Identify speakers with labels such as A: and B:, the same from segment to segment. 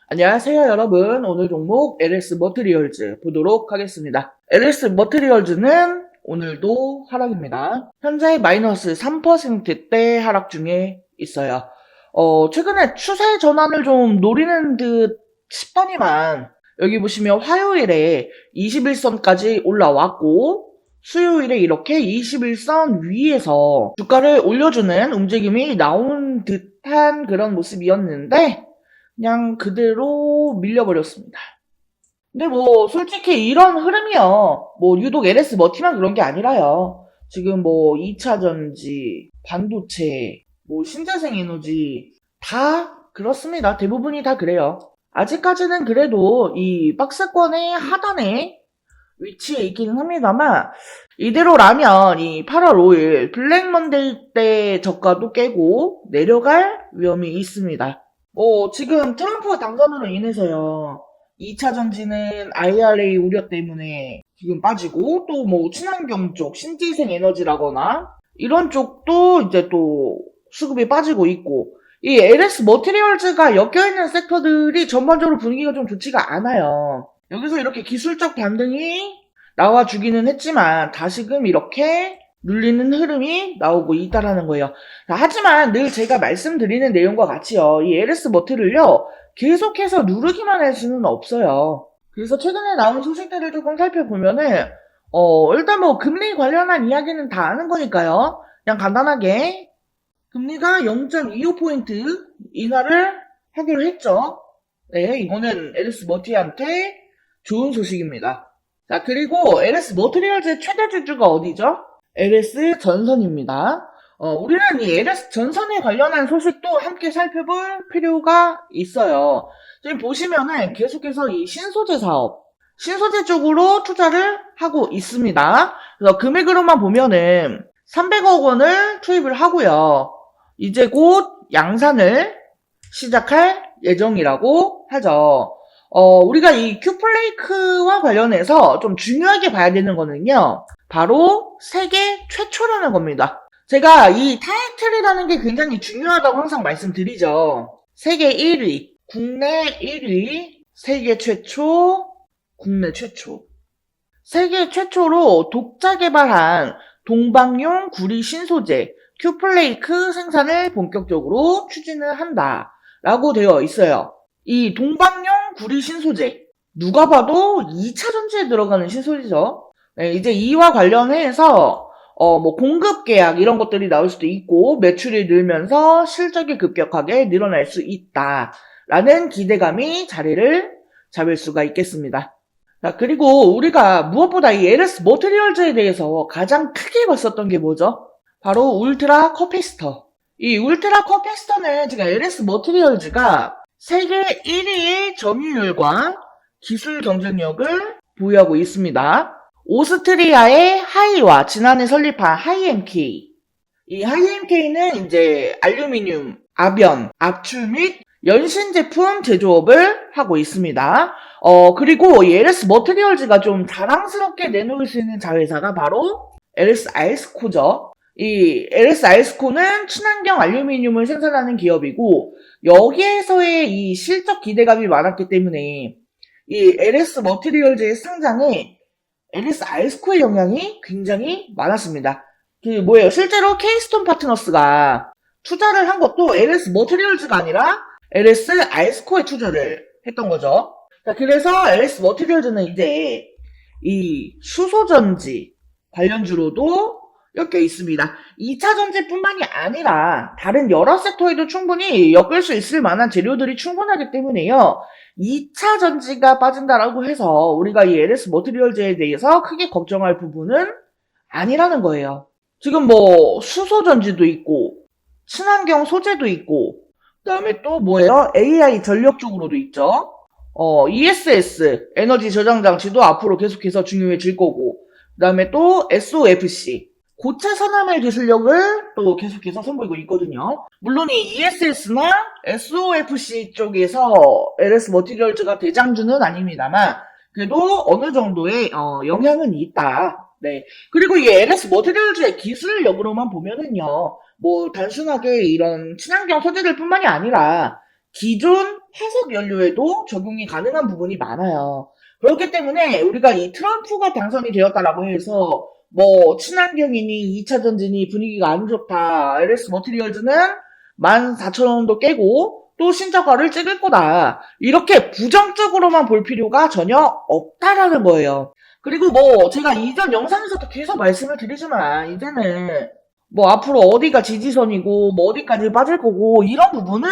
A: 안녕하세요 여러분. 오늘 종목 LS 머티리얼즈 보도록 하겠습니다. LS 머티리얼즈는 오늘도 하락입니다. 현재 마이너스 3%대 하락 중에 있어요. 최근에 추세 전환을 좀 노리는 듯 싶더니만 여기 보시면 화요일에 21선까지 올라왔고 수요일에 이렇게 21선 위에서 주가를 올려주는 움직임이 나온 듯한 그런 모습이었는데 그냥 그대로 밀려버렸습니다. 근데 뭐 솔직히 이런 흐름이요. 뭐 유독 LS 머티만 그런 게 아니라요. 지금 뭐 2차전지, 반도체, 뭐 신재생 에너지 다 그렇습니다. 대부분이 다 그래요. 아직까지는 그래도 이 박스권의 하단에 위치에 있기는 합니다만 이대로라면 이 8월 5일 블랙 먼데이 때 저가도 깨고 내려갈 위험이 있습니다. 지금 트럼프 당선으로 인해서요. 2차 전지는 IRA 우려 때문에 지금 빠지고 또 뭐 친환경 쪽, 신재생 에너지라거나 이런 쪽도 이제 또 수급이 빠지고 있고 이 LS 머티리얼즈가 엮여있는 섹터들이 전반적으로 분위기가 좀 좋지가 않아요. 여기서 이렇게 기술적 반등이 나와주기는 했지만 다시금 이렇게 눌리는 흐름이 나오고 있다라는 거예요. 하지만 늘 제가 말씀드리는 내용과 같이요. 이 LS 머티를요. 계속해서 누르기만 할 수는 없어요. 그래서 최근에 나온 소식들을 조금 살펴보면은 일단 뭐 금리 관련한 이야기는 다 아는 거니까요. 그냥 간단하게 금리가 0.25포인트 인하를 하기로 했죠. 네, 이거는 LS 머티한테 좋은 소식입니다. 자, 그리고 LS 머티리얼즈의 최대 주주가 어디죠? LS 전선입니다. 우리는 이 LS 전선에 관련한 소식도 함께 살펴볼 필요가 있어요. 지금 보시면은 계속해서 이 신소재 사업, 신소재 쪽으로 투자를 하고 있습니다. 그래서 금액으로만 보면은 300억 원을 투입을 하고요. 이제 곧 양산을 시작할 예정이라고 하죠. 우리가 이 큐플레이크와 관련해서 좀 중요하게 봐야 되는 거는요. 바로 세계 최초라는 겁니다. 제가 이 타이틀이라는 게 굉장히 중요하다고 항상 말씀드리죠. 세계 1위, 국내 1위, 세계 최초, 국내 최초. 세계 최초로 독자 개발한 동방용 구리 신소재 큐플레이크 생산을 본격적으로 추진을 한다 라고 되어 있어요. 이 동방용 구리 신소재 누가 봐도 2차 전지에 들어가는 신소재죠. 네, 이제 이와 관련해서 뭐 공급 계약 이런 것들이 나올 수도 있고 매출이 늘면서 실적이 급격하게 늘어날 수 있다라는 기대감이 자리를 잡을 수가 있겠습니다. 자, 그리고 우리가 무엇보다 이 LS 머티리얼즈에 대해서 가장 크게 봤었던 게 뭐죠? 바로 울트라 커피스터. 이 울트라 커피스터는 지금 LS 머티리얼즈가 세계 1위의 점유율과 기술 경쟁력을 보유하고 있습니다. 오스트리아의 하이와 지난해 설립한 하이엠K. 이 하이엠K는 이제 알루미늄, 압연, 압출 및 연신 제품 제조업을 하고 있습니다. 그리고 이 LS 머티리얼즈가 좀 자랑스럽게 내놓을 수 있는 자회사가 바로 LS 알스코죠. 이 LS 알스코는 친환경 알루미늄을 생산하는 기업이고 여기에서의 이 실적 기대감이 많았기 때문에 이 LS 머티리얼즈의 상장에 LS 알스코의 영향이 굉장히 많았습니다. 실제로 케이스톤 파트너스가 투자를 한 것도 LS 머티리얼즈가 아니라 LS 알스코에 투자를 했던 거죠. 자, 그래서 LS 머티리얼즈는 이제 이 수소전지 관련주로도 엮여 있습니다. 2차 전지뿐만이 아니라 다른 여러 섹터에도 충분히 엮을 수 있을 만한 재료들이 충분하기 때문에요. 2차 전지가 빠진다라고 해서 우리가 이 LS 머티리얼즈에 대해서 크게 걱정할 부분은 아니라는 거예요. 지금 뭐 수소전지도 있고 친환경 소재도 있고 그다음에 또 뭐예요? AI 전력 쪽으로도 있죠. ESS 에너지 저장 장치도 앞으로 계속해서 중요해질 거고 그다음에 또 SOFC 고체 산화물 기술력을 또 계속해서 선보이고 있거든요. 물론 이 ESS나 SOFC 쪽에서 LS 머티리얼즈가 대장주는 아닙니다만 그래도 어느 정도의 영향은 있다. 네. 그리고 이 LS 머티리얼즈의 기술력으로만 보면은요. 뭐 단순하게 이런 친환경 소재들 뿐만이 아니라 기존 화석 연료에도 적용이 가능한 부분이 많아요. 그렇기 때문에 우리가 이 트럼프가 당선이 되었다라고 해서 뭐 친환경이니 2차 전지니 분위기가 안 좋다. LS 머티리얼즈는 14,000원도 깨고 또 신저가를 찍을 거다. 이렇게 부정적으로만 볼 필요가 전혀 없다라는 거예요. 그리고 뭐 제가 이전 영상에서도 계속 말씀을 드리지만 이제는 뭐 앞으로 어디가 지지선이고 뭐 어디까지 빠질 거고 이런 부분은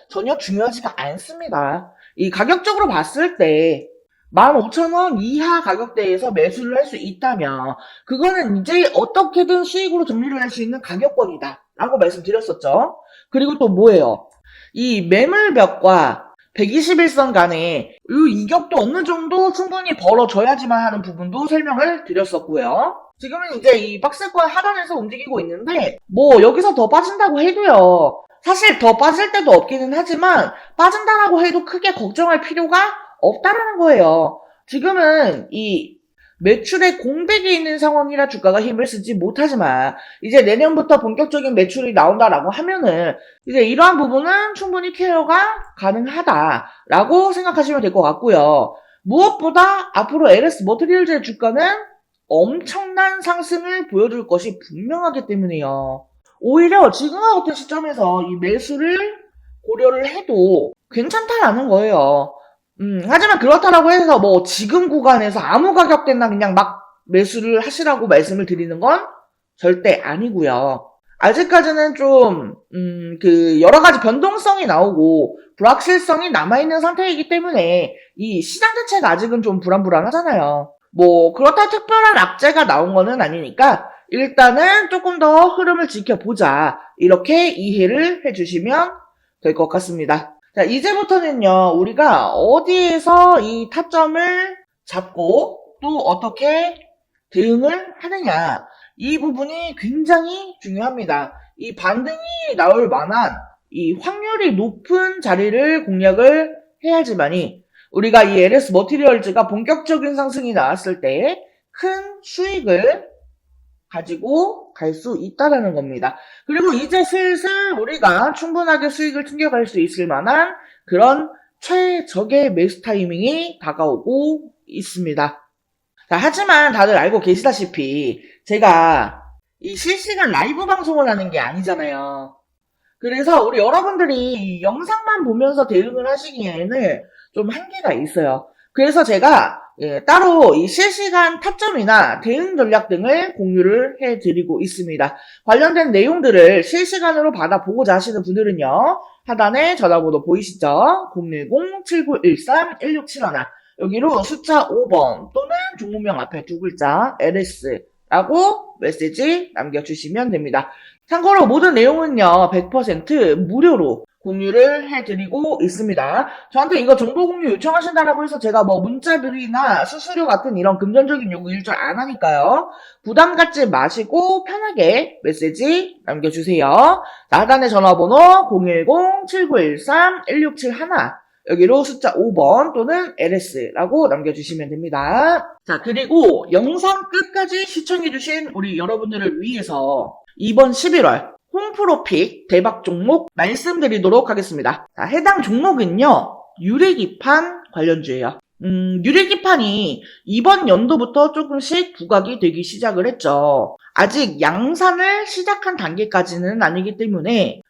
A: 전혀 중요하지가 않습니다. 이 가격적으로 봤을 때 15,000원 이하 가격대에서 매수를 할 수 있다면 그거는 이제 어떻게든 수익으로 정리를 할 수 있는 가격권이다 라고 말씀드렸었죠. 그리고 또 뭐예요? 이 매물벽과 121선 간에 이 이격도 어느 정도 충분히 벌어져야지만 하는 부분도 설명을 드렸었고요. 지금은 이제 이 박스권 하단에서 움직이고 있는데 뭐 여기서 더 빠진다고 해도요. 사실 더 빠질 때도 없기는 하지만 빠진다라고 해도 크게 걱정할 필요가 없다라는 거예요. 지금은 이 매출에 공백이 있는 상황이라 주가가 힘을 쓰지 못하지만 이제 내년부터 본격적인 매출이 나온다라고 하면은 이제 이러한 부분은 충분히 케어가 가능하다라고 생각하시면 될 것 같고요. 무엇보다 앞으로 LS 머티리얼즈의 주가는 엄청난 상승을 보여줄 것이 분명하기 때문에요. 오히려 지금과 같은 시점에서 이 매수를 고려를 해도 괜찮다라는 거예요. 하지만 그렇다라고 해서 뭐 지금 구간에서 아무 가격대나 그냥 막 매수를 하시라고 말씀을 드리는 건 절대 아니고요. 아직까지는 좀, 여러 가지 변동성이 나오고 불확실성이 남아있는 상태이기 때문에 이 시장 자체가 아직은 좀 불안불안하잖아요. 뭐, 그렇다 특별한 악재가 나온 거는 아니니까 일단은 조금 더 흐름을 지켜보자. 이렇게 이해를 해주시면 될 것 같습니다. 자, 이제부터는요, 우리가 어디에서 이 타점을 잡고 또 어떻게 대응을 하느냐. 이 부분이 굉장히 중요합니다. 이 반등이 나올 만한 이 확률이 높은 자리를 공략을 해야지만이 우리가 이 LS 머티리얼즈가 본격적인 상승이 나왔을 때 큰 수익을 가지고 갈 수 있다라는 겁니다. 그리고 이제 슬슬 우리가 충분하게 수익을 챙겨갈 수 있을 만한 그런 최적의 매수 타이밍이 다가오고 있습니다. 자, 하지만 다들 알고 계시다시피 제가 이 실시간 라이브 방송을 하는 게 아니잖아요. 그래서 우리 여러분들이 영상만 보면서 대응을 하시기에는 좀 한계가 있어요. 그래서 제가 따로 이 실시간 타점이나 대응 전략 등을 공유를 해드리고 있습니다. 관련된 내용들을 실시간으로 받아보고자 하시는 분들은요. 하단에 전화번호 보이시죠? 010-7913-1671 여기로 숫자 5번 또는 종목명 앞에 두 글자 LS라고 메시지 남겨주시면 됩니다. 참고로 모든 내용은요 100% 무료로 공유를 해드리고 있습니다. 저한테 이거 정보 공유 요청하신다라고 해서 제가 뭐 문자들이나 수수료 같은 이런 금전적인 요구 일절 안 하니까요. 부담 갖지 마시고 편하게 메시지 남겨주세요. 하단의 전화번호 010-7913-1671 여기로 숫자 5번 또는 LS라고 남겨주시면 됩니다. 자, 그리고 영상 끝까지 시청해주신 우리 여러분들을 위해서 이번 11월 홈프로픽 대박 종목 말씀드리도록 하겠습니다. 자, 해당 종목은요, 유리기판 관련주예요. 유리기판이 이번 연도부터 조금씩 부각이 되기 시작을 했죠. 아직 양산을 시작한 단계까지는 아니기 때문에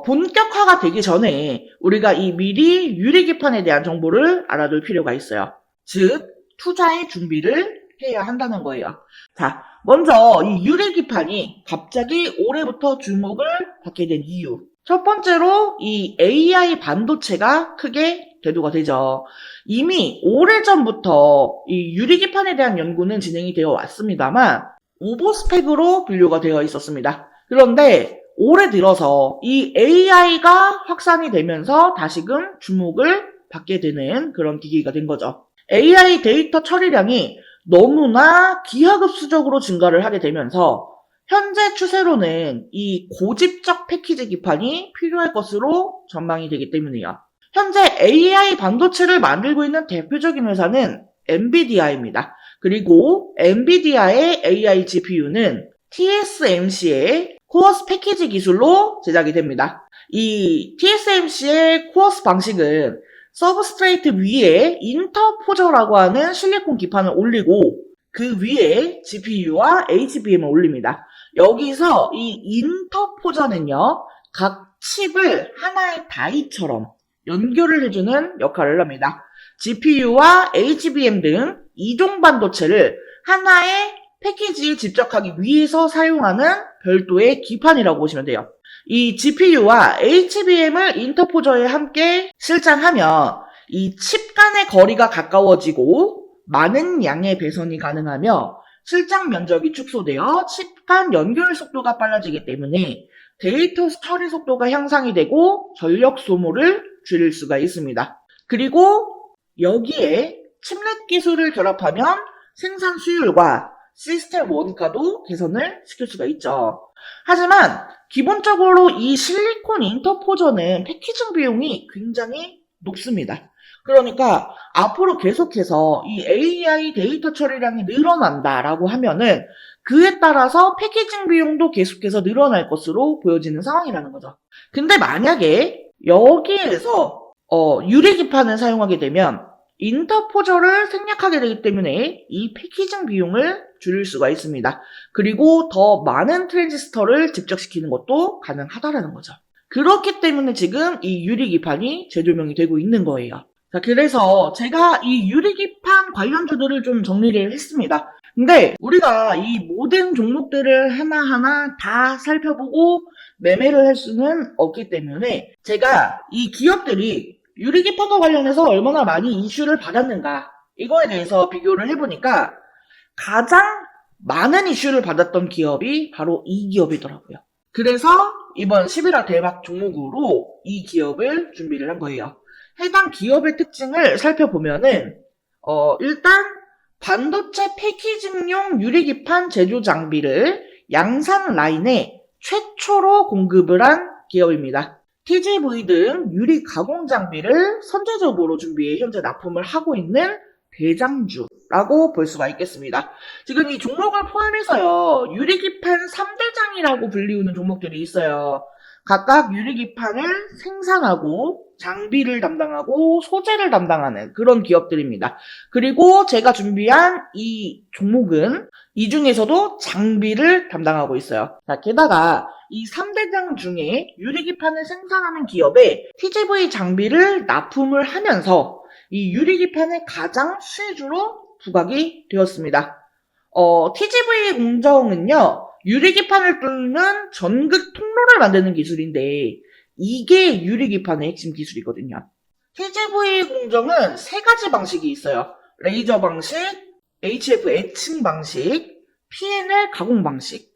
A: 본격화가 되기 전에 우리가 이 미리 유리기판에 대한 정보를 알아둘 필요가 있어요. 즉 투자의 준비를 해야 한다는 거예요. 자, 먼저 이 유리기판이 갑자기 올해부터 주목을 받게 된 이유. 첫 번째로 이 AI 반도체가 크게 대두가 되죠. 이미 오래전부터 이 유리기판에 대한 연구는 진행이 되어 왔습니다만 오버스펙으로 분류가 되어 있었습니다. 그런데 올해 들어서 이 AI가 확산이 되면서 다시금 주목을 받게 되는 그런 기기가 된 거죠. AI 데이터 처리량이 너무나 기하급수적으로 증가를 하게 되면서 현재 추세로는 이 고집적 패키지 기판이 필요할 것으로 전망이 되기 때문이에요. 현재 AI 반도체를 만들고 있는 대표적인 회사는 엔비디아입니다. 그리고 엔비디아의 AI GPU는 TSMC의 코어스 패키지 기술로 제작이 됩니다. 이 TSMC의 코어스 방식은 서브스트레이트 위에 인터포저라고 하는 실리콘 기판을 올리고 그 위에 GPU와 HBM을 올립니다. 여기서 이 인터포저는요, 각 칩을 하나의 다이처럼 연결을 해주는 역할을 합니다. GPU와 HBM 등 이종 반도체를 하나의 패키지에 집적하기 위해서 사용하는 별도의 기판이라고 보시면 돼요. 이 GPU와 HBM을 인터포저에 함께 실장하면 이 칩 간의 거리가 가까워지고 많은 양의 배선이 가능하며 실장 면적이 축소되어 칩 간 연결 속도가 빨라지기 때문에 데이터 처리 속도가 향상이 되고 전력 소모를 줄일 수가 있습니다. 그리고 여기에 칩넷 기술을 결합하면 생산 수율과 시스템 원가도 개선을 시킬 수가 있죠. 하지만 기본적으로 이 실리콘 인터포저는 패키징 비용이 굉장히 높습니다. 그러니까 앞으로 계속해서 이 AI 데이터 처리량이 늘어난다라고 하면은 그에 따라서 패키징 비용도 계속해서 늘어날 것으로 보여지는 상황이라는 거죠. 근데 만약에 여기에서 유리기판을 사용하게 되면 인터포저를 생략하게 되기 때문에 이 패키징 비용을 줄일 수가 있습니다. 그리고 더 많은 트랜지스터를 집적시키는 것도 가능하다라는 거죠. 그렇기 때문에 지금 이 유리기판이 재조명이 되고 있는 거예요. 자, 그래서 제가 이 유리기판 관련주들을 좀 정리를 했습니다. 근데 우리가 이 모든 종목들을 하나하나 다 살펴보고 매매를 할 수는 없기 때문에 제가 이 기업들이 유리기판과 관련해서 얼마나 많이 이슈를 받았는가 이거에 대해서 비교를 해보니까 가장 많은 이슈를 받았던 기업이 바로 이 기업이더라고요. 그래서 이번 11월 대박 종목으로 이 기업을 준비를 한 거예요. 해당 기업의 특징을 살펴보면은 일단 반도체 패키징용 유리기판 제조 장비를 양산 라인에 최초로 공급을 한 기업입니다. TGV 등 유리 가공 장비를 선제적으로 준비해 현재 납품을 하고 있는 대장주라고 볼 수가 있겠습니다. 지금 이 종목을 포함해서요, 유리기판 3대장이라고 불리우는 종목들이 있어요. 각각 유리기판을 생산하고 장비를 담당하고 소재를 담당하는 그런 기업들입니다. 그리고 제가 준비한 이 종목은 이 중에서도 장비를 담당하고 있어요. 자, 게다가 이 3대장 중에 유리기판을 생산하는 기업에 TGV 장비를 납품을 하면서 이 유리기판의 가장 수혜주로 부각이 되었습니다. TGV 공정은요, 유리기판을 뚫는 전극 통로를 만드는 기술인데 이게 유리기판의 핵심 기술이거든요. TGV 공정은 세 가지 방식이 있어요. 레이저 방식, HF 애칭 방식, PNL 가공 방식.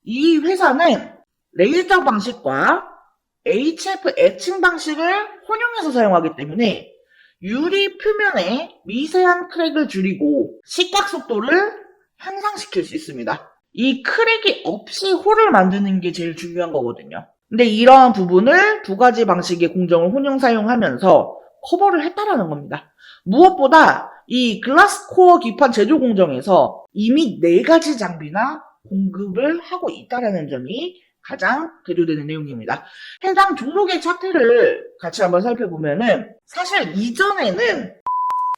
A: 이 회사는 레이저 방식과 HF 애칭 방식을 혼용해서 사용하기 때문에 유리 표면에 미세한 크랙을 줄이고 식각 속도를 향상시킬 수 있습니다. 이 크랙이 없이 홀을 만드는 게 제일 중요한 거거든요. 근데 이러한 부분을 두 가지 방식의 공정을 혼용 사용하면서 커버를 했다라는 겁니다. 무엇보다 이 글라스코어 기판 제조 공정에서 이미 4가지 장비나 공급을 하고 있다라는 점이 가장 대조되는 내용입니다. 해당 종목의 차트를 같이 한번 살펴보면은 사실 이전에는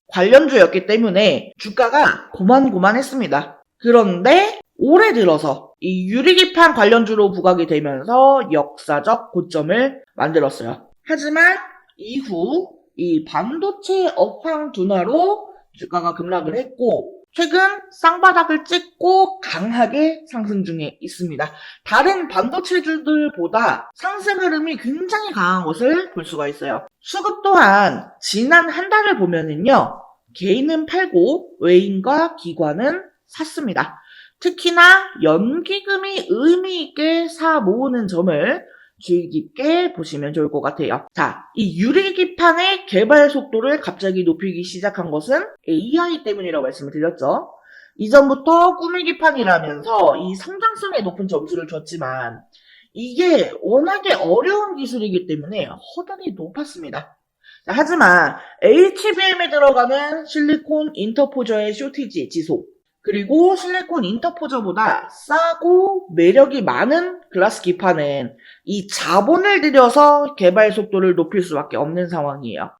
A: 관련주였기 때문에 주가가 고만고만했습니다. 그런데 올해 들어서 이 유리기판 관련주로 부각이 되면서 역사적 고점을 만들었어요. 하지만 이후 이 반도체 업황 둔화로 주가가 급락을 했고 최근 쌍바닥을 찍고 강하게 상승 중에 있습니다. 다른 반도체주들보다 상승 흐름이 굉장히 강한 것을 볼 수가 있어요. 수급 또한 지난 한 달을 보면은요, 개인은 팔고 외인과 기관은 샀습니다. 특히나 연기금이 의미 있게 사 모으는 점을 주의 깊게 보시면 좋을 것 같아요. 자, 이 유리기판의 개발 속도를 갑자기 높이기 시작한 것은 AI 때문이라고 말씀을 드렸죠. 이전부터 꾸미기판이라면서 이 성장성에 높은 점수를 줬지만 이게 워낙에 어려운 기술이기 때문에 허들이 높았습니다. 자, 하지만 HBM에 들어가는 실리콘 인터포저의 쇼티지 지속, 그리고 실리콘 인터포저보다 싸고 매력이 많은 글라스 기판은 이 자본을 들여서 개발 속도를 높일 수밖에 없는 상황이에요.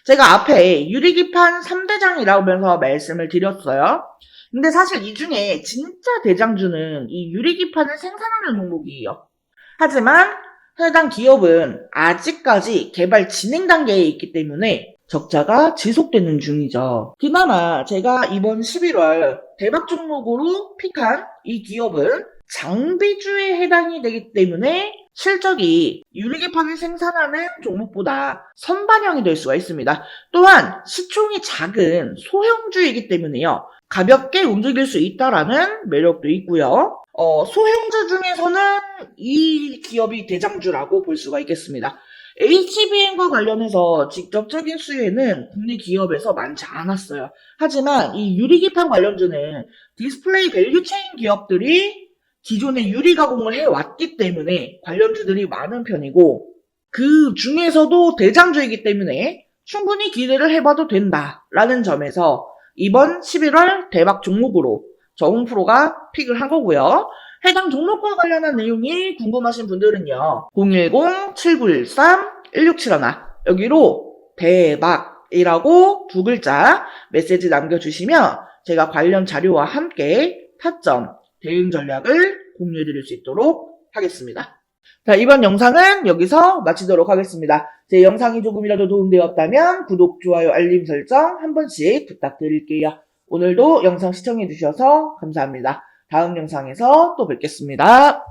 A: 제가 앞에 유리기판 3대장이라면서 말씀을 드렸어요. 근데 사실 이 중에 진짜 대장주는 이 유리기판을 생산하는 종목이에요. 하지만 해당 기업은 아직까지 개발 진행 단계에 있기 때문에 적자가 지속되는 중이죠. 그나마 제가 이번 11월 대박 종목으로 픽한 이 기업은 장비주에 해당이 되기 때문에 실적이 유리기판을 생산하는 종목보다 선반영이 될 수가 있습니다. 또한 시총이 작은 소형주이기 때문에요. 가볍게 움직일 수 있다라는 매력도 있고요. 소형주 중에서는 이 기업이 대장주라고 볼 수가 있겠습니다. HBM과 관련해서 직접적인 수혜는 국내 기업에서 많지 않았어요. 하지만 이 유리기판 관련주는 디스플레이 밸류체인 기업들이 기존에 유리 가공을 해왔기 때문에 관련주들이 많은 편이고 그 중에서도 대장주이기 때문에 충분히 기대를 해봐도 된다라는 점에서 이번 11월 대박 종목으로 저웅프로가 픽을 한 거고요. 해당 종목과 관련한 내용이 궁금하신 분들은요. 010-7913-1671 여기로 대박이라고 두 글자 메시지 남겨주시면 제가 관련 자료와 함께 타점, 대응 전략을 공유해드릴 수 있도록 하겠습니다. 자, 이번 영상은 여기서 마치도록 하겠습니다. 제 영상이 조금이라도 도움되었다면 구독, 좋아요, 알림 설정 한 번씩 부탁드릴게요. 오늘도 영상 시청해주셔서 감사합니다. 다음 영상에서 또 뵙겠습니다.